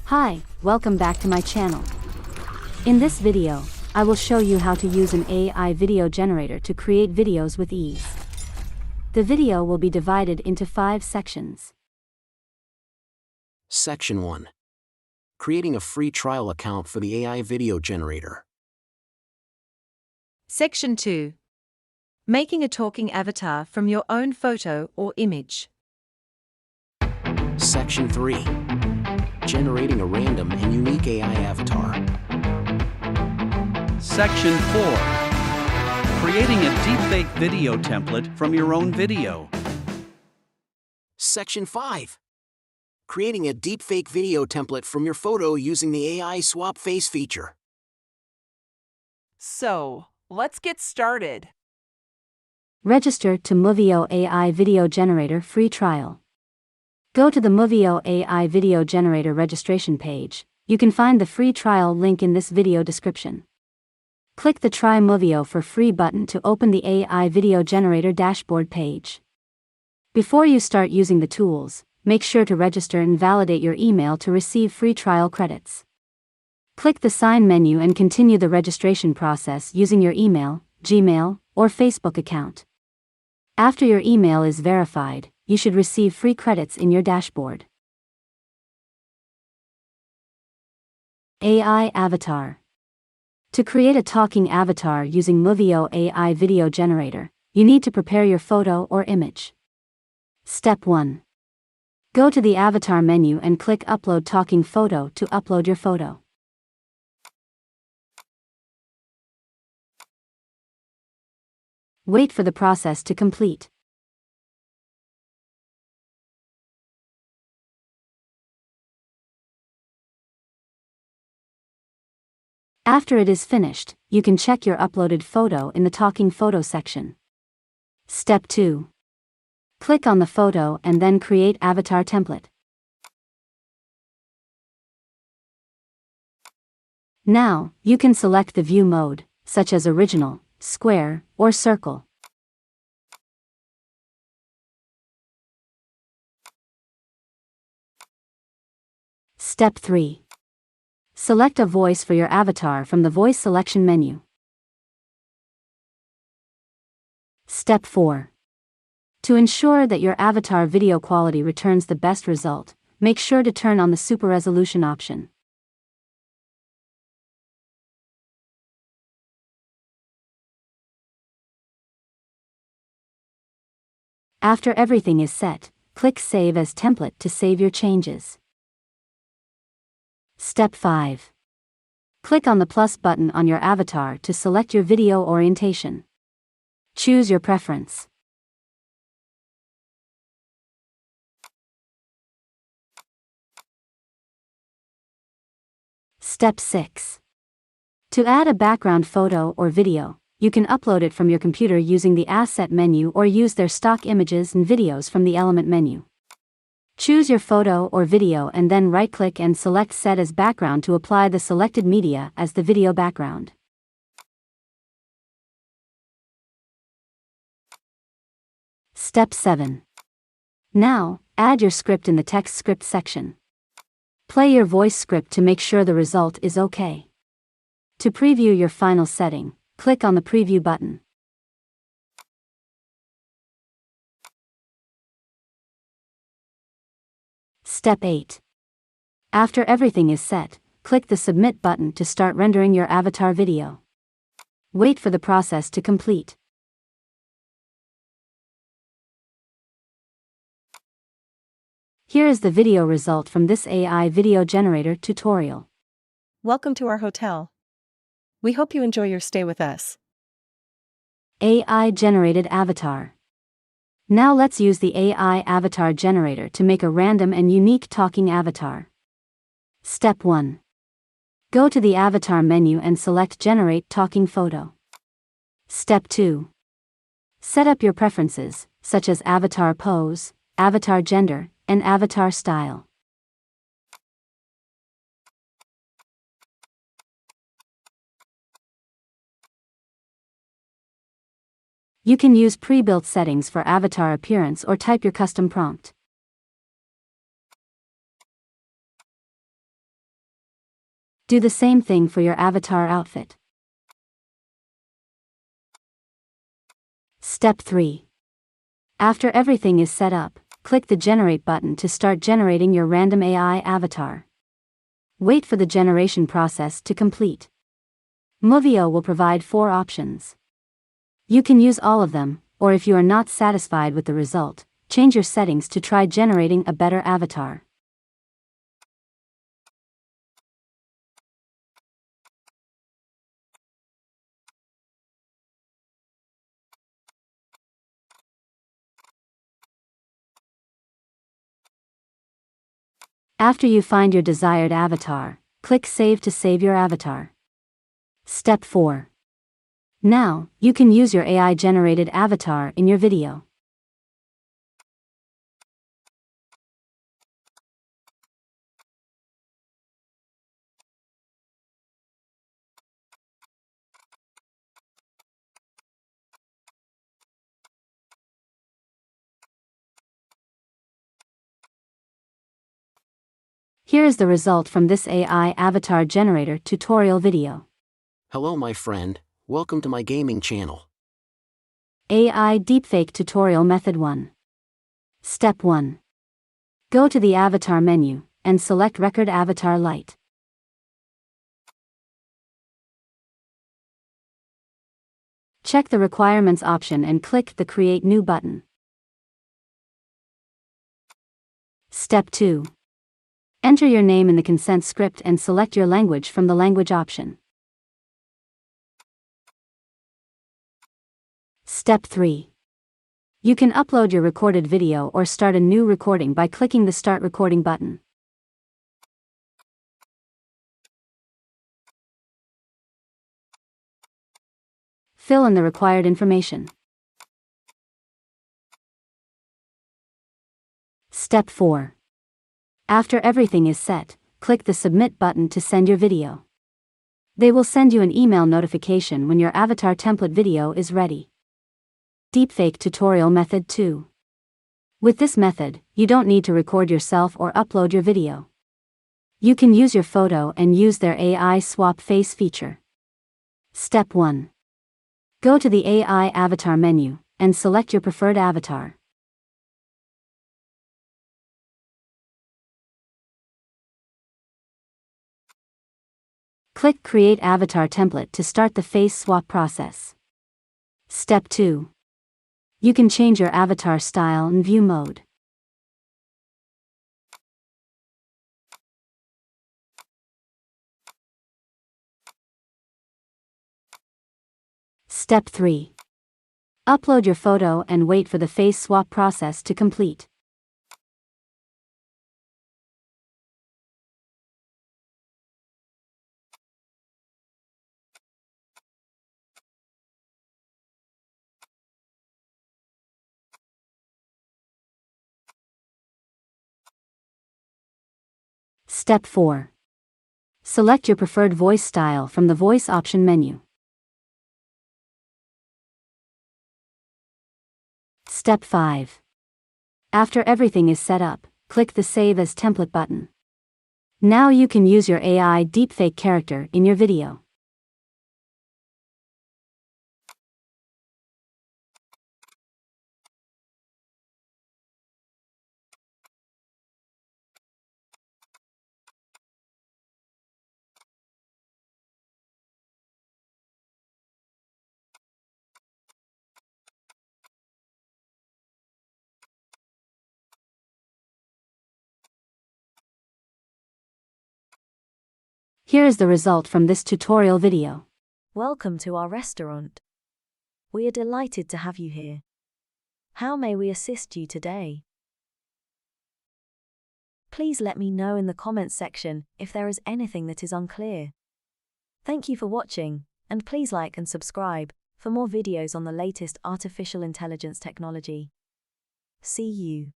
Hi, welcome back to my channel. In this video, I will show you how to use an AI video generator to create videos with ease. The video will be divided into 5 sections. Section 1. Creating a free trial account for the AI Video Generator. Section 2. Making a talking avatar from your own photo or image. Section 3. Generating a random and unique AI avatar. Section 4. Creating a deepfake video template from your own video. Section 5. Creating a deepfake video template from your photo using the AI swap face feature. So, let's get started. Register to Movio AI Video Generator free trial. Go to the Movio AI Video Generator registration page. You can find the free trial link in this video description. Click the Try Movio for Free button to open the AI Video Generator dashboard page. Before you start using the tools, make sure to register and validate your email to receive free trial credits. Click the Sign menu and continue the registration process using your email, Gmail, or Facebook account. After your email is verified, you should receive free credits in your dashboard. AI Avatar. To create a talking avatar using Movio AI Video Generator, you need to prepare your photo or image. Step 1. Go to the Avatar menu and click Upload Talking Photo to upload your photo. Wait for the process to complete. After it is finished, you can check your uploaded photo in the Talking Photo section. Step 2. Click on the photo and then create avatar template. Now, you can select the view mode, such as original, square, or circle. Step 3. Select a voice for your avatar from the voice selection menu. Step 4. To ensure that your avatar video quality returns the best result, make sure to turn on the super resolution option. After everything is set, click Save as Template to save your changes. Step 5. Click on the plus button on your avatar to select your video orientation. Choose your preference. Step 6. To add a background photo or video, you can upload it from your computer using the Asset menu or use their stock images and videos from the Element menu. Choose your photo or video and then right-click and select Set as Background to apply the selected media as the video background. Step 7. Now, add your script in the text script section. Play your voice script to make sure the result is okay. To preview your final setting, click on the Preview button. Step 8. After everything is set, click the Submit button to start rendering your avatar video. Wait for the process to complete. Here is the video result from this AI Video Generator tutorial. Welcome to our hotel. We hope you enjoy your stay with us. AI Generated Avatar. Now let's use the AI Avatar Generator to make a random and unique talking avatar. Step 1. Go to the Avatar menu and select Generate Talking Photo. Step 2. Set up your preferences, such as avatar pose, avatar gender, and avatar style. You can use pre-built settings for avatar appearance or type your custom prompt. Do the same thing for your avatar outfit. Step 3. After everything is set up, click the Generate button to start generating your random AI avatar. Wait for the generation process to complete. Movio will provide 4 options. You can use all of them, or if you are not satisfied with the result, change your settings to try generating a better avatar. After you find your desired avatar, click Save to save your avatar. Step 4. Now, you can use your AI-generated avatar in your video. Here is the result from this AI avatar generator tutorial video. Hello my friend, welcome to my gaming channel. AI Deepfake Tutorial Method 1. Step 1. Go to the Avatar menu, and select Record Avatar Light. Check the Requirements option and click the Create New button. Step 2. Enter your name in the consent script and select your language from the Language option. Step 3. You can upload your recorded video or start a new recording by clicking the Start Recording button. Fill in the required information. Step 4. After everything is set, click the Submit button to send your video. They will send you an email notification when your avatar template video is ready. Deepfake Tutorial Method 2. With this method, you don't need to record yourself or upload your video. You can use your photo and use their AI swap face feature. Step 1. Go to the AI avatar menu, and select your preferred avatar. Click Create Avatar Template to start the face swap process. Step 2. You can change your avatar style and view mode. Step 3. Upload your photo and wait for the face swap process to complete. Step 4. Select your preferred voice style from the Voice option menu. Step 5. After everything is set up, click the Save as Template button. Now you can use your AI deepfake character in your video. Here is the result from this tutorial video. Welcome to our restaurant. We are delighted to have you here. How may we assist you today? Please let me know in the comments section if there is anything that is unclear. Thank you for watching, and please like and subscribe for more videos on the latest artificial intelligence technology. See you.